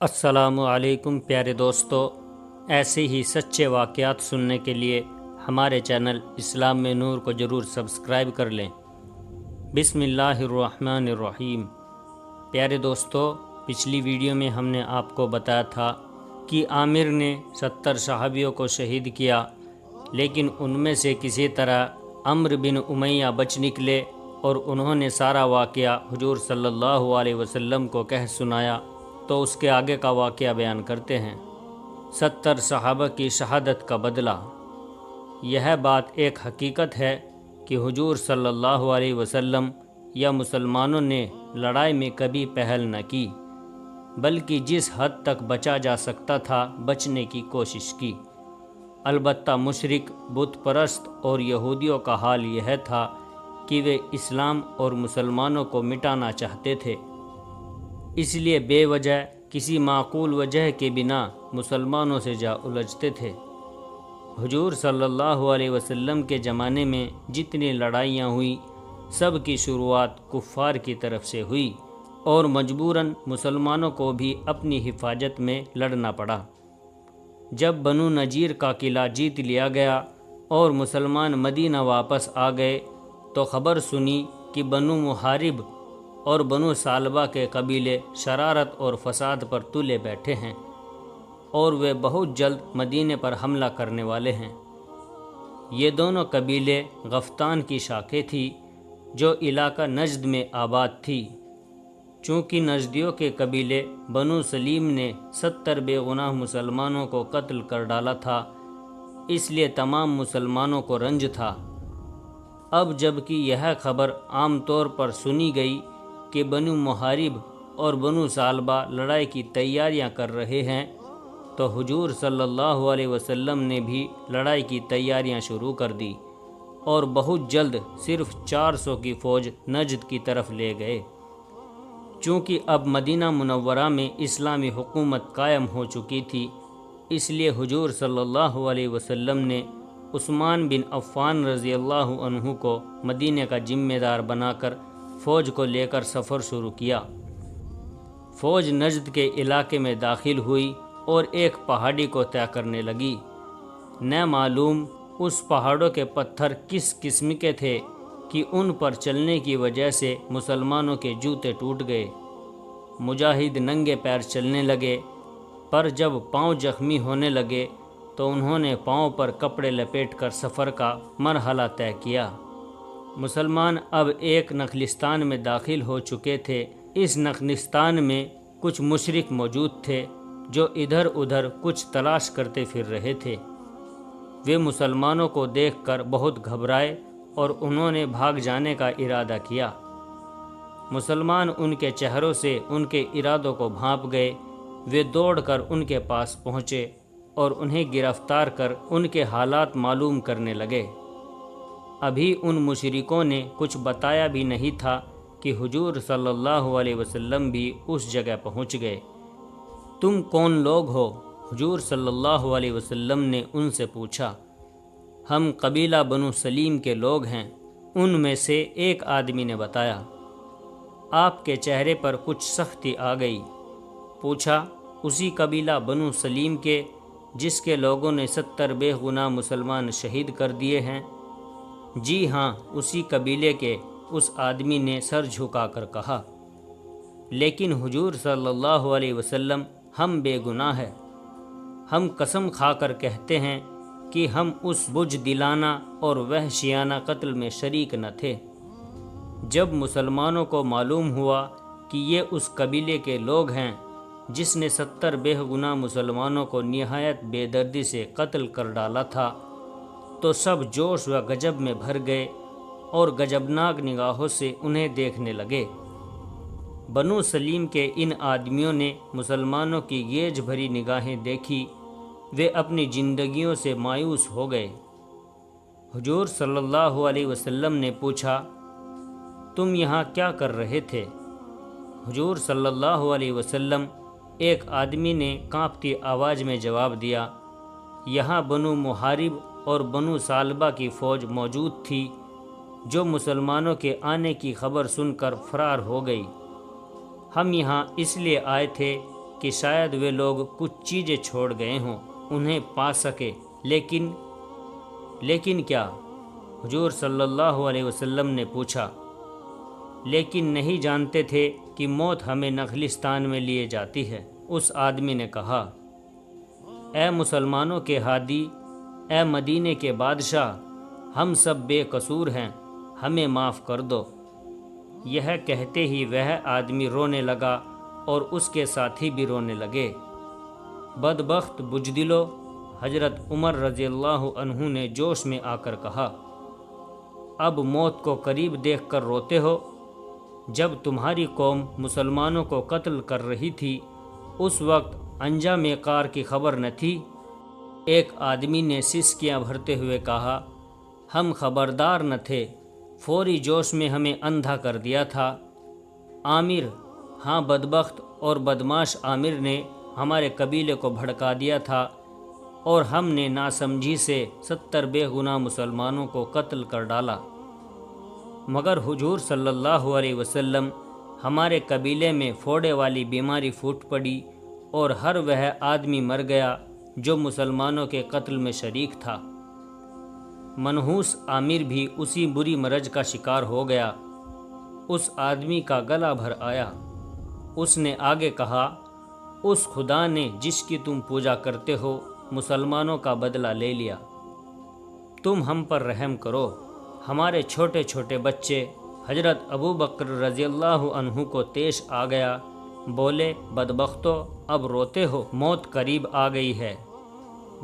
السلام علیکم پیارے دوستو، ایسے ہی سچے واقعات سننے کے لیے ہمارے چینل اسلام میں نور کو ضرور سبسکرائب کر لیں۔ بسم اللہ الرحمن الرحیم۔ پیارے دوستو، پچھلی ویڈیو میں ہم نے آپ کو بتایا تھا کہ عامر نے 70 صحابیوں کو شہید کیا، لیکن ان میں سے کسی طرح عمرو بن امیہ بچ نکلے اور انہوں نے سارا واقعہ حضور صلی اللہ علیہ وسلم کو کہہ سنایا۔ تو اس کے آگے کا واقعہ بیان کرتے ہیں۔ 70 صحابہ کی شہادت کا بدلہ۔ یہ بات ایک حقیقت ہے کہ حضور صلی اللہ علیہ وسلم یا مسلمانوں نے لڑائی میں کبھی پہل نہ کی، بلکہ جس حد تک بچا جا سکتا تھا بچنے کی کوشش کی۔ البتہ مشرک، بت پرست اور یہودیوں کا حال یہ تھا کہ وہ اسلام اور مسلمانوں کو مٹانا چاہتے تھے، اس لیے بے وجہ کسی معقول وجہ کے بنا مسلمانوں سے جا الجھتے تھے۔ حضور صلی اللہ علیہ وسلم کے زمانے میں جتنی لڑائیاں ہوئیں، سب کی شروعات کفار کی طرف سے ہوئی اور مجبوراً مسلمانوں کو بھی اپنی حفاظت میں لڑنا پڑا۔ جب بنو نجیر کا قلعہ جیت لیا گیا اور مسلمان مدینہ واپس آ گئے تو خبر سنی کہ بنو محارب اور بنو سالبہ کے قبیلے شرارت اور فساد پر تلے بیٹھے ہیں اور وہ بہت جلد مدینے پر حملہ کرنے والے ہیں۔ یہ دونوں قبیلے غفتان کی شاخیں تھی جو علاقہ نجد میں آباد تھی۔ چونکہ نجدیوں کے قبیلے بنو سلیم نے 70 بے گناہ مسلمانوں کو قتل کر ڈالا تھا، اس لیے تمام مسلمانوں کو رنج تھا۔ اب جب کہ یہ خبر عام طور پر سنی گئی کہ بنو محارب اور بنو سالبہ لڑائی کی تیاریاں کر رہے ہیں، تو حضور صلی اللہ علیہ وسلم نے بھی لڑائی کی تیاریاں شروع کر دی اور بہت جلد صرف 400 کی فوج نجد کی طرف لے گئے۔ چونکہ اب مدینہ منورہ میں اسلامی حکومت قائم ہو چکی تھی، اس لیے حضور صلی اللہ علیہ وسلم نے عثمان بن عفان رضی اللہ عنہ کو مدینہ کا ذمہ دار بنا کر فوج کو لے کر سفر شروع کیا۔ فوج نجد کے علاقے میں داخل ہوئی اور ایک پہاڑی کو طے کرنے لگی۔ نہ معلوم اس پہاڑوں کے پتھر کس قسم کے تھے کہ ان پر چلنے کی وجہ سے مسلمانوں کے جوتے ٹوٹ گئے۔ مجاہد ننگے پیر چلنے لگے، پر جب پاؤں زخمی ہونے لگے تو انہوں نے پاؤں پر کپڑے لپیٹ کر سفر کا مرحلہ طے کیا۔ مسلمان اب ایک نخلستان میں داخل ہو چکے تھے۔ اس نخلستان میں کچھ مشرک موجود تھے جو ادھر ادھر کچھ تلاش کرتے پھر رہے تھے۔ وہ مسلمانوں کو دیکھ کر بہت گھبرائے اور انہوں نے بھاگ جانے کا ارادہ کیا۔ مسلمان ان کے چہروں سے ان کے ارادوں کو بھانپ گئے۔ وہ دوڑ کر ان کے پاس پہنچے اور انہیں گرفتار کر ان کے حالات معلوم کرنے لگے۔ ابھی ان مشرکوں نے کچھ بتایا بھی نہیں تھا کہ حضور صلی اللہ علیہ وسلم بھی اس جگہ پہنچ گئے۔ تم کون لوگ ہو؟ حضور صلی اللہ علیہ وسلم نے ان سے پوچھا۔ ہم قبیلہ بنو سلیم کے لوگ ہیں، ان میں سے ایک آدمی نے بتایا۔ آپ کے چہرے پر کچھ سختی آ گئی۔ پوچھا، اسی قبیلہ بنو سلیم کے جس کے لوگوں نے 70 بے گناہ مسلمان شہید کر دیے ہیں؟ جی ہاں، اسی قبیلے کے، اس آدمی نے سر جھکا کر کہا۔ لیکن حضور صلی اللہ علیہ وسلم، ہم بے گناہ ہیں۔ ہم قسم کھا کر کہتے ہیں کہ ہم اس بزدلانہ اور وحشیانہ قتل میں شریک نہ تھے۔ جب مسلمانوں کو معلوم ہوا کہ یہ اس قبیلے کے لوگ ہیں جس نے 70 بے گناہ مسلمانوں کو نہایت بے دردی سے قتل کر ڈالا تھا، تو سب جوش و غضب میں بھر گئے اور غضبناک نگاہوں سے انہیں دیکھنے لگے۔ بنو سلیم کے ان آدمیوں نے مسلمانوں کی گیج بھری نگاہیں دیکھی، وہ اپنی زندگیوں سے مایوس ہو گئے۔ حضور صلی اللہ علیہ وسلم نے پوچھا، تم یہاں کیا کر رہے تھے؟ حضور صلی اللہ علیہ وسلم، ایک آدمی نے کانپتی آواز میں جواب دیا، یہاں بنو محارب اور بنو سالبہ کی فوج موجود تھی جو مسلمانوں کے آنے کی خبر سن کر فرار ہو گئی۔ ہم یہاں اس لیے آئے تھے کہ شاید وہ لوگ کچھ چیزیں چھوڑ گئے ہوں، انہیں پا سکے، لیکن کیا؟ حضور صلی اللہ علیہ وسلم نے پوچھا۔ لیکن نہیں جانتے تھے کہ موت ہمیں نخلستان میں لیے جاتی ہے۔ اس آدمی نے کہا، اے مسلمانوں کے ہادی، اے مدینے کے بادشاہ، ہم سب بے قصور ہیں، ہمیں معاف کر دو۔ یہ کہتے ہی وہ آدمی رونے لگا اور اس کے ساتھی بھی رونے لگے۔ بدبخت بزدلو، حضرت عمر رضی اللہ عنہ نے جوش میں آ کر کہا، اب موت کو قریب دیکھ کر روتے ہو؟ جب تمہاری قوم مسلمانوں کو قتل کر رہی تھی، اس وقت انجام کار کی خبر نہ تھی؟ ایک آدمی نے سسکیاں بھرتے ہوئے کہا، ہم خبردار نہ تھے، فوری جوش میں ہمیں اندھا کر دیا تھا۔ عامر، ہاں بدبخت اور بدماش عامر نے ہمارے قبیلے کو بھڑکا دیا تھا اور ہم نے ناسمجھی سے 70 بے گناہ مسلمانوں کو قتل کر ڈالا، مگر حضور صلی اللہ علیہ وسلم ہمارے قبیلے میں پھوڑے والی بیماری پھوٹ پڑی اور ہر وہ آدمی مر گیا جو مسلمانوں کے قتل میں شریک تھا۔ منحوس عامر بھی اسی بری مرض کا شکار ہو گیا۔ اس آدمی کا گلا بھر آیا۔ اس نے آگے کہا، اس خدا نے جس کی تم پوجا کرتے ہو مسلمانوں کا بدلہ لے لیا، تم ہم پر رحم کرو۔ ہمارے چھوٹے چھوٹے بچے حضرت ابو بکر رضی اللہ عنہ کو تیش آ گیا، بولے، بدبختو، اب روتے ہو، موت قریب آ گئی ہے۔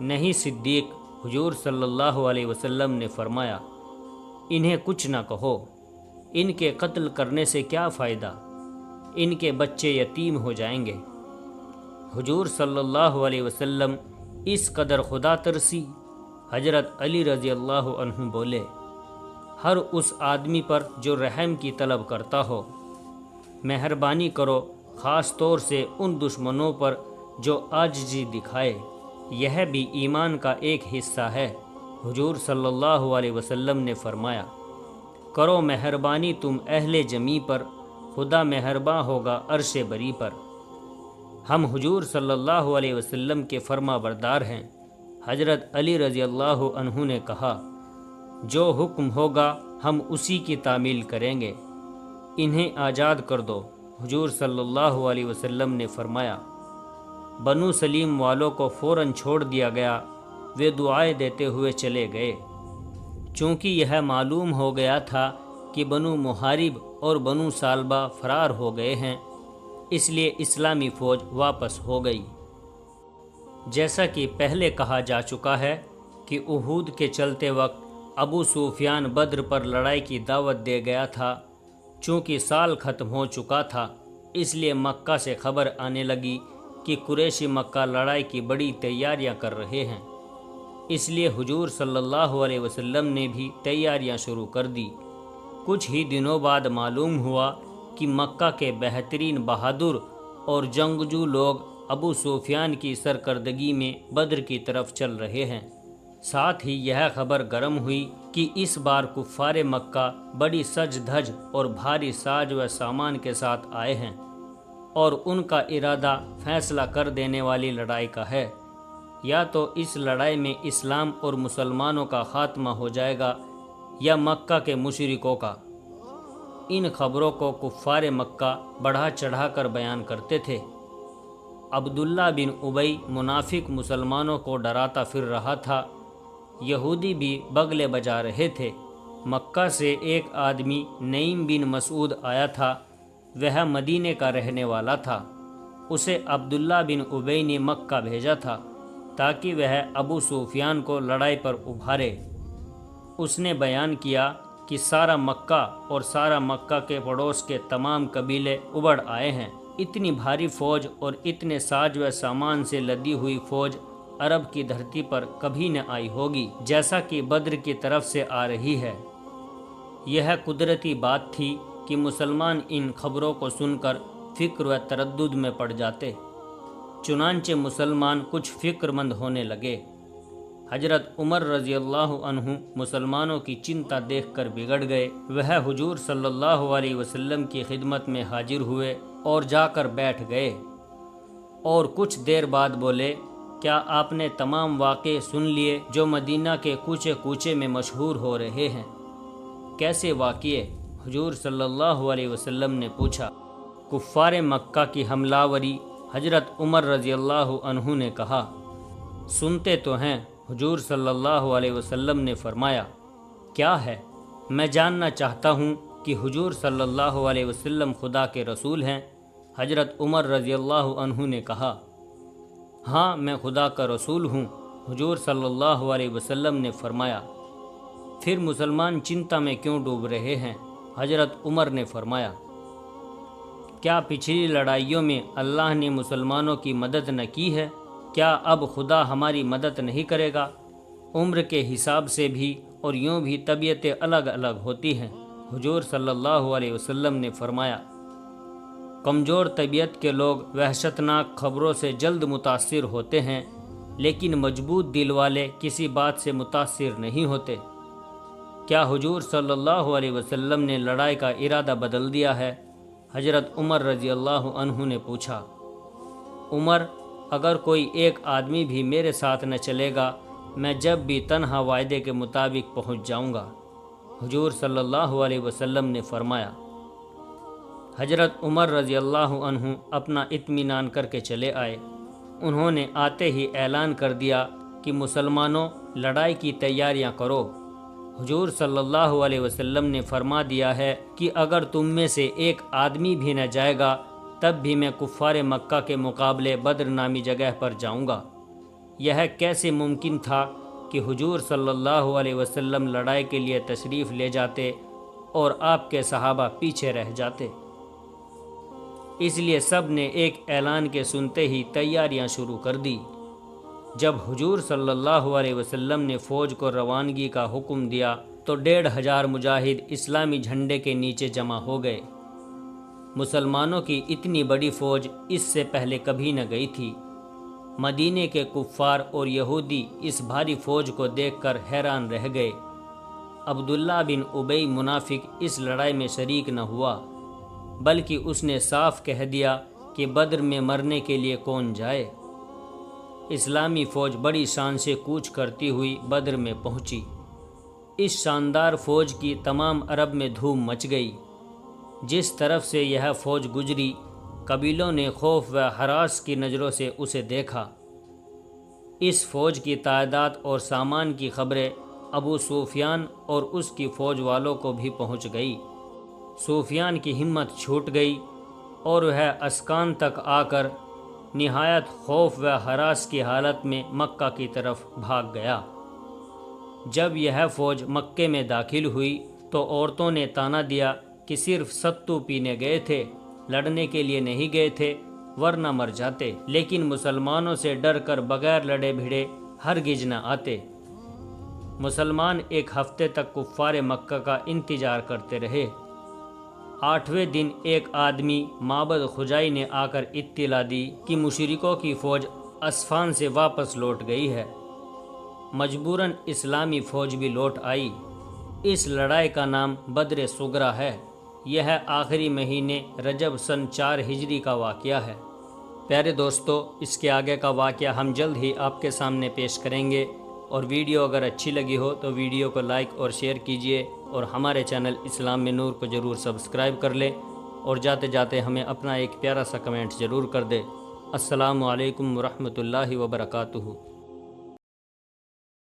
نہیں صدیق، حضور صلی اللہ علیہ وسلم نے فرمایا، انہیں کچھ نہ کہو، ان کے قتل کرنے سے کیا فائدہ، ان کے بچے یتیم ہو جائیں گے۔ حضور صلی اللہ علیہ وسلم اس قدر خدا ترسی، حضرت علی رضی اللہ عنہ بولے، ہر اس آدمی پر جو رحم کی طلب کرتا ہو مہربانی کرو، خاص طور سے ان دشمنوں پر جو عاجزی دکھائے، یہ بھی ایمان کا ایک حصہ ہے۔ حضور صلی اللہ علیہ وسلم نے فرمایا، کرو مہربانی تم اہل جمی پر، خدا مہرباں ہوگا عرش بری پر۔ ہم حضور صلی اللہ علیہ وسلم کے فرما بردار ہیں۔ حضرت علی رضی اللہ عنہ نے کہا، جو حکم ہوگا ہم اسی کی تعمیل کریں گے، انہیں آزاد کر دو۔ حضور صلی اللہ علیہ وسلم نے فرمایا، بنو سلیم والوں کو فوراً چھوڑ دیا گیا، وہ دعائیں دیتے ہوئے چلے گئے۔ چونکہ یہ معلوم ہو گیا تھا کہ بنو محارب اور بنو سالبہ فرار ہو گئے ہیں، اس لیے اسلامی فوج واپس ہو گئی۔ جیسا کہ پہلے کہا جا چکا ہے کہ احد کے چلتے وقت ابو سفیان بدر پر لڑائی کی دعوت دے گیا تھا۔ چونکہ سال ختم ہو چکا تھا، اس لیے مکہ سے خبر آنے لگی کہ قریشی مکہ لڑائی کی بڑی تیاریاں کر رہے ہیں، اس لیے حضور صلی اللہ علیہ وسلم نے بھی تیاریاں شروع کر دی۔ کچھ ہی دنوں بعد معلوم ہوا کہ مکہ کے بہترین بہادر اور جنگجو لوگ ابو سفیان کی سرکردگی میں بدر کی طرف چل رہے ہیں۔ ساتھ ہی یہ خبر گرم ہوئی کہ اس بار کفار مکہ بڑی سج دھج اور بھاری ساز و سامان کے ساتھ آئے ہیں، اور ان کا ارادہ فیصلہ کر دینے والی لڑائی کا ہے۔ یا تو اس لڑائی میں اسلام اور مسلمانوں کا خاتمہ ہو جائے گا یا مکہ کے مشرکوں کا۔ ان خبروں کو کفار مکہ بڑھا چڑھا کر بیان کرتے تھے۔ عبداللہ بن ابی منافق مسلمانوں کو ڈراتا پھر رہا تھا، یہودی بھی بغلے بجا رہے تھے۔ مکہ سے ایک آدمی نعیم بن مسعود آیا تھا، وہ مدینے کا رہنے والا تھا۔ اسے عبداللہ بن ابی نے مکہ بھیجا تھا تاکہ وہ ابو سفیان کو لڑائی پر ابھارے۔ اس نے بیان کیا کہ سارا مکہ اور سارا مکہ کے پڑوس کے تمام قبیلے ابھر آئے ہیں۔ اتنی بھاری فوج اور اتنے ساز و سامان سے لدی ہوئی فوج عرب کی دھرتی پر کبھی نہ آئی ہوگی، جیسا کہ بدر کی طرف سے آ رہی ہے۔ یہ قدرتی بات تھی کہ مسلمان ان خبروں کو سن کر فکر و تردد میں پڑ جاتے۔ چنانچہ مسلمان کچھ فکر مند ہونے لگے۔ حضرت عمر رضی اللہ عنہ مسلمانوں کی چنتا دیکھ کر بگڑ گئے۔ وہ حضور صلی اللہ علیہ وسلم کی خدمت میں حاضر ہوئے اور جا کر بیٹھ گئے اور کچھ دیر بعد بولے، کیا آپ نے تمام واقعے سن لیے جو مدینہ کے کوچے کوچے میں مشہور ہو رہے ہیں؟ کیسے واقعے؟ حضور صلی اللہ علیہ وسلم نے پوچھا۔ کفار مکہ کی حملہ آوری۔ حضرت عمر رضی اللہ عنہ نے کہا، سنتے تو ہیں۔ حضور صلی اللہ علیہ وسلم نے فرمایا، کیا ہے؟ میں جاننا چاہتا ہوں کہ حضور صلی اللہ علیہ وسلم خدا کے رسول ہیں؟ حضرت عمر رضی اللہ عنہ نے کہا، ہاں میں خدا کا رسول ہوں۔ حضور صلی اللہ علیہ وسلم نے فرمایا، پھر مسلمان چنتا میں کیوں ڈوب رہے ہیں؟ حضرت عمر نے فرمایا، کیا پچھلی لڑائیوں میں اللہ نے مسلمانوں کی مدد نہ کی ہے؟ کیا اب خدا ہماری مدد نہیں کرے گا؟ عمر کے حساب سے بھی اور یوں بھی طبیعتیں الگ الگ ہوتی ہیں۔ حضور صلی اللہ علیہ وسلم نے فرمایا، کمزور طبیعت کے لوگ وحشتناک خبروں سے جلد متاثر ہوتے ہیں، لیکن مضبوط دل والے کسی بات سے متاثر نہیں ہوتے۔ کیا حضور صلی اللہ علیہ وسلم نے لڑائی کا ارادہ بدل دیا ہے؟ حضرت عمر رضی اللہ عنہ نے پوچھا۔ عمر، اگر کوئی ایک آدمی بھی میرے ساتھ نہ چلے گا، میں جب بھی تنہا وعدے کے مطابق پہنچ جاؤں گا۔ حضور صلی اللہ علیہ وسلم نے فرمایا۔ حضرت عمر رضی اللہ عنہ اپنا اطمینان کر کے چلے آئے۔ انہوں نے آتے ہی اعلان کر دیا کہ مسلمانوں، لڑائی کی تیاریاں کرو۔ حضور صلی اللہ علیہ وسلم نے فرما دیا ہے کہ اگر تم میں سے ایک آدمی بھی نہ جائے گا، تب بھی میں کفار مکہ کے مقابلے بدر نامی جگہ پر جاؤں گا۔ یہ کیسے ممکن تھا کہ حضور صلی اللہ علیہ وسلم لڑائی کے لیے تشریف لے جاتے اور آپ کے صحابہ پیچھے رہ جاتے؟ اس لیے سب نے ایک اعلان کے سنتے ہی تیاریاں شروع کر دی۔ جب حضور صلی اللہ علیہ وسلم نے فوج کو روانگی کا حکم دیا تو 1500 مجاہد اسلامی جھنڈے کے نیچے جمع ہو گئے۔ مسلمانوں کی اتنی بڑی فوج اس سے پہلے کبھی نہ گئی تھی۔ مدینے کے کفار اور یہودی اس بھاری فوج کو دیکھ کر حیران رہ گئے۔ عبداللہ بن ابی منافق اس لڑائی میں شریک نہ ہوا، بلکہ اس نے صاف کہہ دیا کہ بدر میں مرنے کے لیے کون جائے۔ اسلامی فوج بڑی شان سے کوچ کرتی ہوئی بدر میں پہنچی۔ اس شاندار فوج کی تمام عرب میں دھوم مچ گئی۔ جس طرف سے یہ فوج گزری، قبیلوں نے خوف و ہراس کی نظروں سے اسے دیکھا۔ اس فوج کی تعداد اور سامان کی خبریں ابو سفیان اور اس کی فوج والوں کو بھی پہنچ گئی۔ سفیان کی ہمت چھوٹ گئی اور وہ اسکان تک آ کر نہایت خوف و ہراس کی حالت میں مکہ کی طرف بھاگ گیا۔ جب یہ فوج مکے میں داخل ہوئی تو عورتوں نے طعنہ دیا کہ صرف ستو پینے گئے تھے، لڑنے کے لیے نہیں گئے تھے، ورنہ مر جاتے۔ لیکن مسلمانوں سے ڈر کر بغیر لڑے بھیڑے ہرگز نہ آتے۔ مسلمان ایک ہفتے تک کفار مکہ کا انتظار کرتے رہے۔ 8ویں دن ایک آدمی معبد خزائی نے آ کر اطلاع دی کہ مشرکوں کی فوج اصفہان سے واپس لوٹ گئی ہے۔ مجبوراً اسلامی فوج بھی لوٹ آئی۔ اس لڑائی کا نام بدر صغریٰ ہے۔ یہ آخری مہینے رجب سن 4 ہجری کا واقعہ ہے۔ پیارے دوستو، اس کے آگے کا واقعہ ہم جلد ہی آپ کے سامنے پیش کریں گے، اور ویڈیو اگر اچھی لگی ہو تو ویڈیو کو لائک اور شیئر کیجئے، اور ہمارے چینل اسلام میں نور کو ضرور سبسکرائب کر لیں، اور جاتے جاتے ہمیں اپنا ایک پیارا سا کمنٹ ضرور کر دیں۔ السلام علیکم ورحمۃ اللہ وبرکاتہ۔